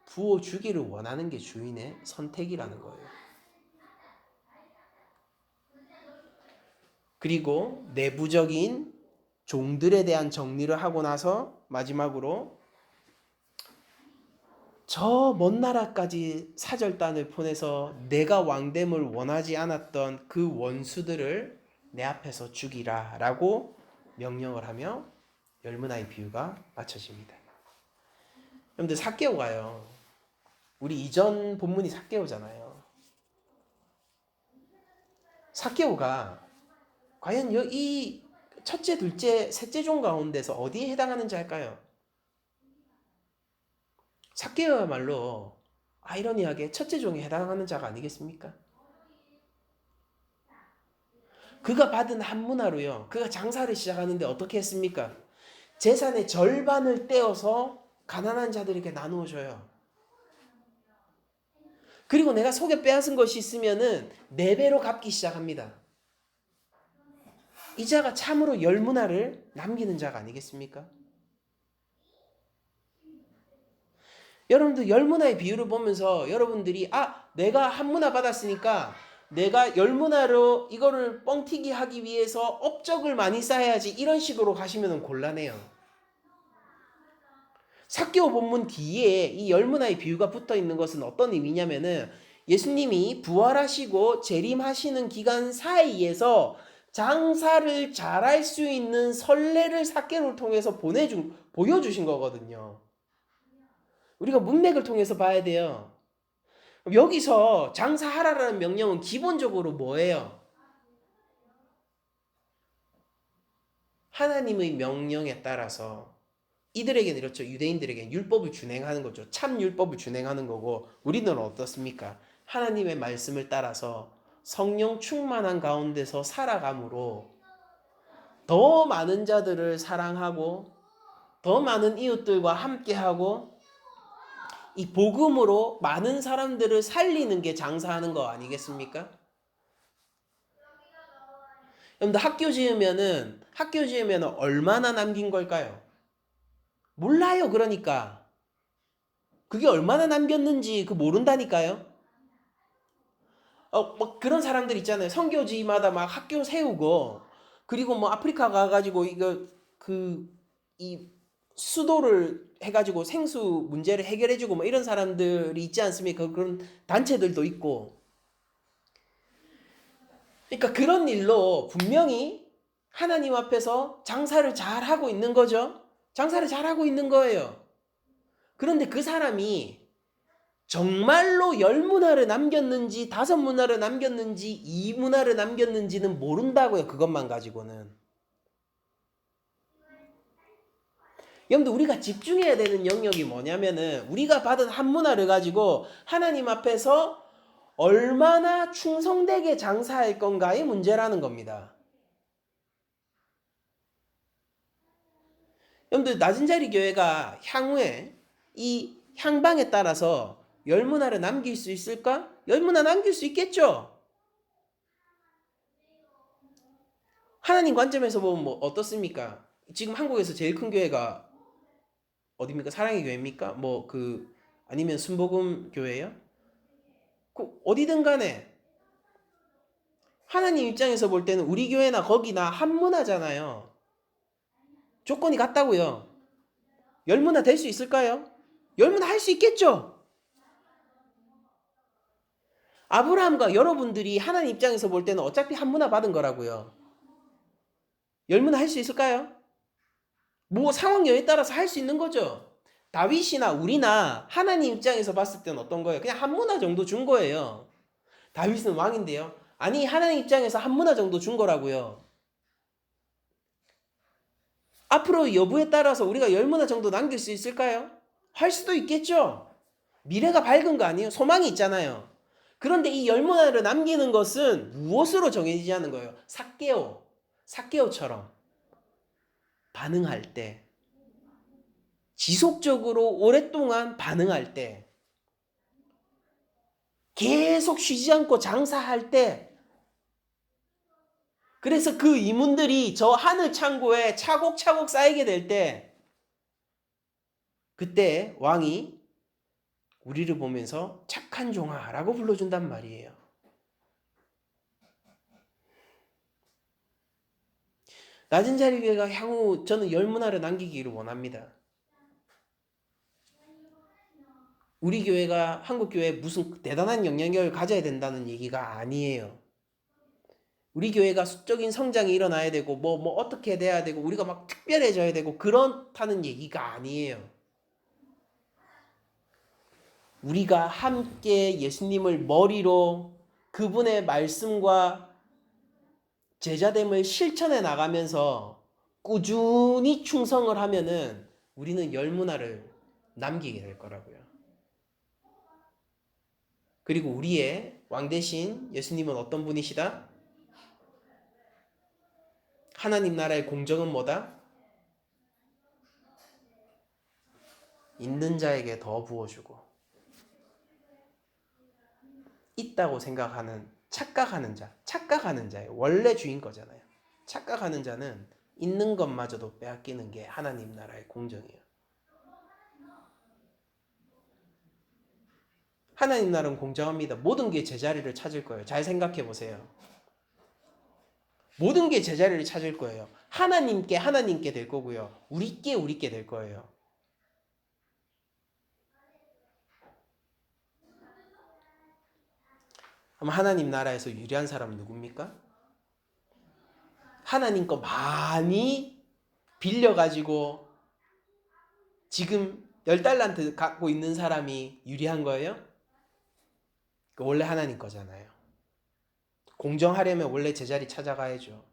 부어주기를 원하는 게 주인의 선택이라는 거예요. 그리고 내부적인 종들에 대한 정리를 하고 나서 마지막으로 저 먼 나라까지 사절단을 보내서 내가 왕됨을 원하지 않았던 그 원수들을 내 앞에서 죽이라 라고 명령을 하며 열문화의 비유가 마쳐집니다. 여러분들 삭개오가요. 우리 이전 본문이 삭개오잖아요. 삭개오가 과연 이 첫째, 둘째, 셋째 종 가운데서 어디에 해당하는지 알까요? 삭개오야말로 아이러니하게 첫째 종에 해당하는 자가 아니겠습니까? 그가 받은 한 문화로요. 그가 장사를 시작하는데 어떻게 했습니까? 재산의 절반을 떼어서 가난한 자들에게 나누어 줘요. 그리고 내가 속에 빼앗은 것이 있으면은 4배로 갚기 시작합니다. 이 자가 참으로 열문화를 남기는 자가 아니겠습니까? 여러분들 열문화의 비유를 보면서 여러분들이 내가 한 문화 받았으니까 내가 열문화로 이거를 뻥튀기 하기 위해서 업적을 많이 쌓아야지 이런 식으로 가시면 곤란해요. 삭개오 본문 뒤에 이 열문화의 비유가 붙어 있는 것은 어떤 의미냐면은 예수님이 부활하시고 재림하시는 기간 사이에서 장사를 잘할 수 있는 선례를 삭개오를 통해서 보여주신 거거든요. 우리가 문맥을 통해서 봐야 돼요. 여기서 장사하라라는 명령은 기본적으로 뭐예요? 하나님의 명령에 따라서 이들에게는 이렇죠. 유대인들에게는 율법을 준행하는 거죠. 참 율법을 준행하는 거고 우리는 어떻습니까? 하나님의 말씀을 따라서 성령 충만한 가운데서 살아감으로 더 많은 자들을 사랑하고 더 많은 이웃들과 함께하고 이 복음으로 많은 사람들을 살리는 게 장사하는 거 아니겠습니까? 여러분들 학교 지으면은 얼마나 남긴 걸까요? 몰라요. 그러니까 그게 얼마나 남겼는지 모른다니까요. 뭐 그런 사람들 있잖아요. 선교지마다 막 학교 세우고 그리고 뭐 아프리카 가가지고 이 수도를 해가지고 생수 문제를 해결해주고 뭐 이런 사람들이 있지 않습니까? 그런 단체들도 있고. 그러니까 그런 일로 분명히 하나님 앞에서 장사를 잘 하고 있는 거죠. 장사를 잘 하고 있는 거예요. 그런데 그 사람이 정말로 10문화를 남겼는지 5문화를 남겼는지 2문화를 남겼는지는 모른다고요. 그것만 가지고는. 여러분들 우리가 집중해야 되는 영역이 뭐냐면은 우리가 받은 한 문화를 가지고 하나님 앞에서 얼마나 충성되게 장사할 건가의 문제라는 겁니다. 여러분들 낮은 자리 교회가 향후에 이 향방에 따라서 10문화를 남길 수 있을까? 10문화 남길 수 있겠죠? 하나님 관점에서 보면 뭐 어떻습니까? 지금 한국에서 제일 큰 교회가 어디입니까? 사랑의 교회입니까? 아니면 순복음 교회예요? 어디든 간에 하나님 입장에서 볼 때는 우리 교회나 거기나 한 문화잖아요. 조건이 같다고요. 10문화 될 수 있을까요? 10문화 할 수 있겠죠? 아브라함과 여러분들이 하나님 입장에서 볼 때는 어차피 한 문화 받은 거라고요. 10문화 할 수 있을까요? 뭐 상황에 따라서 할 수 있는 거죠. 다윗이나 우리나 하나님 입장에서 봤을 때는 어떤 거예요? 그냥 한 문화 정도 준 거예요. 다윗은 왕인데요. 아니 하나님 입장에서 한 문화 정도 준 거라고요. 앞으로 여부에 따라서 우리가 10문화 정도 남길 수 있을까요? 할 수도 있겠죠. 미래가 밝은 거 아니에요? 소망이 있잖아요. 그런데 이 10문화를 남기는 것은 무엇으로 정해지지 않은 거예요? 삭개오처럼 반응할 때, 지속적으로 오랫동안 반응할 때, 계속 쉬지 않고 장사할 때, 그래서 그 이문들이 저 하늘 창고에 차곡차곡 쌓이게 될 때, 그때 왕이 우리를 보면서 착한 종아라고 불러준단 말이에요. 낮은 자리 교회가 향후 저는 열문화를 남기기를 원합니다. 우리 교회가 한국 교회에 무슨 대단한 영향력을 가져야 된다는 얘기가 아니에요. 우리 교회가 수적인 성장이 일어나야 되고 뭐 어떻게 돼야 되고 우리가 막 특별해져야 되고 그렇다는 얘기가 아니에요. 우리가 함께 예수님을 머리로 그분의 말씀과 제자됨을 실천해 나가면서 꾸준히 충성을 하면은 우리는 열문화를 남기게 될 거라고요. 그리고 우리의 왕 대신 예수님은 어떤 분이시다? 하나님 나라의 공정은 뭐다? 있는 자에게 더 부어주고 있다고 생각하는 착각하는 자예요. 원래 주인 거잖아요. 착각하는 자는 있는 것마저도 빼앗기는 게 하나님 나라의 공정이에요. 하나님 나라는 공정합니다. 모든 게 제자리를 찾을 거예요. 잘 생각해 보세요. 모든 게 제자리를 찾을 거예요. 하나님께 될 거고요. 우리께 될 거예요. 그럼 하나님 나라에서 유리한 사람은 누굽니까? 하나님 거 많이 빌려가지고 지금 10달란트 갖고 있는 사람이 유리한 거예요? 원래 하나님 거잖아요. 공정하려면 원래 제자리 찾아가야죠.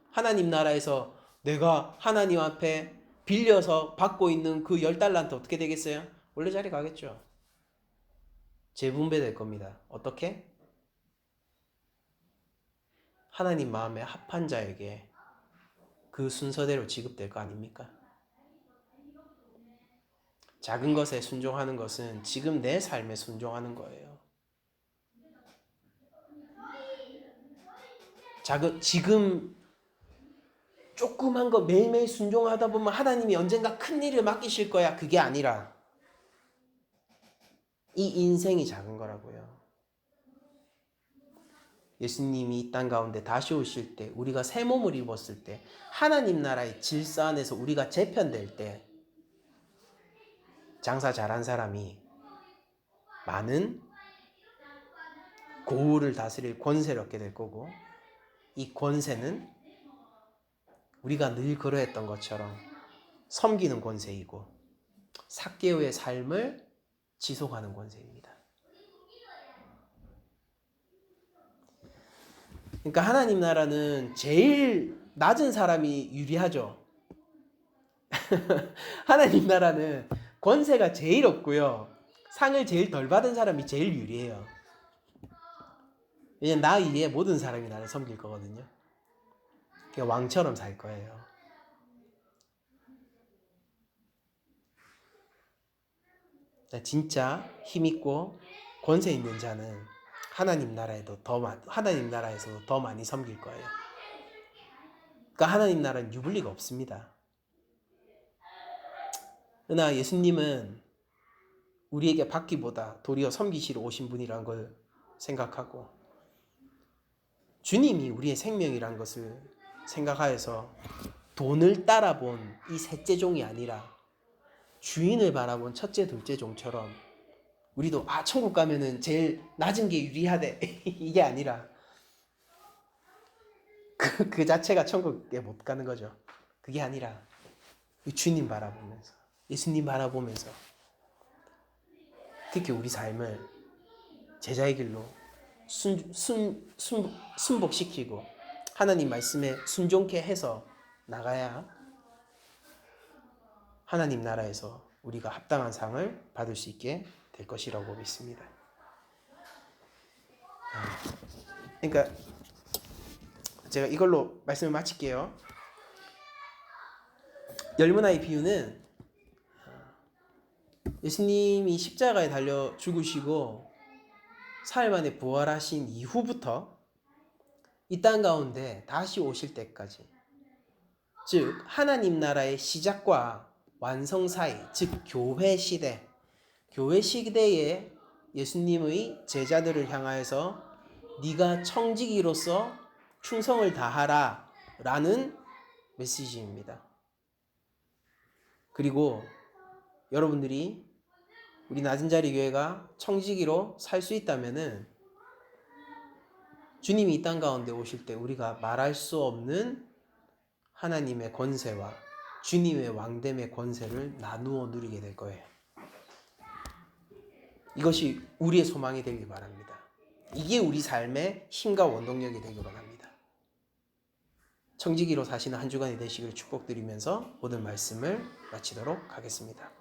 하나님 나라에서 내가 하나님 앞에 빌려서 받고 있는 그 10달란트 어떻게 되겠어요? 원래 자리 가겠죠. 재분배될 겁니다. 어떻게? 하나님 마음에 합한 자에게 그 순서대로 지급될 거 아닙니까? 작은 것에 순종하는 것은 지금 내 삶에 순종하는 거예요. 지금 조그만 거 매일매일 순종하다 보면 하나님이 언젠가 큰 일을 맡기실 거야. 그게 아니라 이 인생이 작은 거라고요. 예수님이 이 땅 가운데 다시 오실 때, 우리가 새 몸을 입었을 때, 하나님 나라의 질서 안에서 우리가 재편될 때 장사 잘한 사람이 많은 고을을 다스릴 권세를 얻게 될 거고, 이 권세는 우리가 늘 그러했던 것처럼 섬기는 권세이고 삭개오의 삶을 지속하는 권세입니다. 그러니까 하나님 나라는 제일 낮은 사람이 유리하죠. 하나님 나라는 권세가 제일 없고요. 상을 제일 덜 받은 사람이 제일 유리해요. 왜냐면 나 이외에 모든 사람이 나를 섬길 거거든요. 그러니까 왕처럼 살 거예요. 진짜 힘있고 권세 있는 자는 하나님 나라에서도 더 많이 섬길 거예요. 그러니까 하나님 나라는 유불리가 없습니다. 그러나 예수님은 우리에게 받기보다 도리어 섬기시러 오신 분이라는 걸 생각하고 주님이 우리의 생명이란 것을 생각하여서 돈을 따라본 이 셋째 종이 아니라 주인을 바라본 첫째, 둘째 종처럼 우리도 천국 가면은 제일 낮은 게 유리하대 이게 아니라 그 자체가 천국에 못 가는 거죠. 그게 아니라 주님 바라보면서 예수님 바라보면서 그렇게 우리 삶을 제자의 길로 순복시키고 하나님 말씀에 순종케 해서 나가야 하나님 나라에서 우리가 합당한 상을 받을 수 있게 될 것이라고 믿습니다. 그러니까 제가 이걸로 말씀을 마칠게요. 열문화의 비유는 예수님이 십자가에 달려 죽으시고 사흘 만에 부활하신 이후부터 이 땅 가운데 다시 오실 때까지, 즉 하나님 나라의 시작과 완성 사이, 즉 교회 시대에 예수님의 제자들을 향하여서 네가 청지기로서 충성을 다하라 라는 메시지입니다. 그리고 여러분들이 우리 낮은 자리 교회가 청지기로 살 수 있다면은 주님이 이 땅 가운데 오실 때 우리가 말할 수 없는 하나님의 권세와 주님의 왕됨의 권세를 나누어 누리게 될 거예요. 이것이 우리의 소망이 되길 바랍니다. 이게 우리 삶의 힘과 원동력이 되길 원합니다. 청지기로 사시는 한 주간이 되시길 축복드리면서 오늘 말씀을 마치도록 하겠습니다.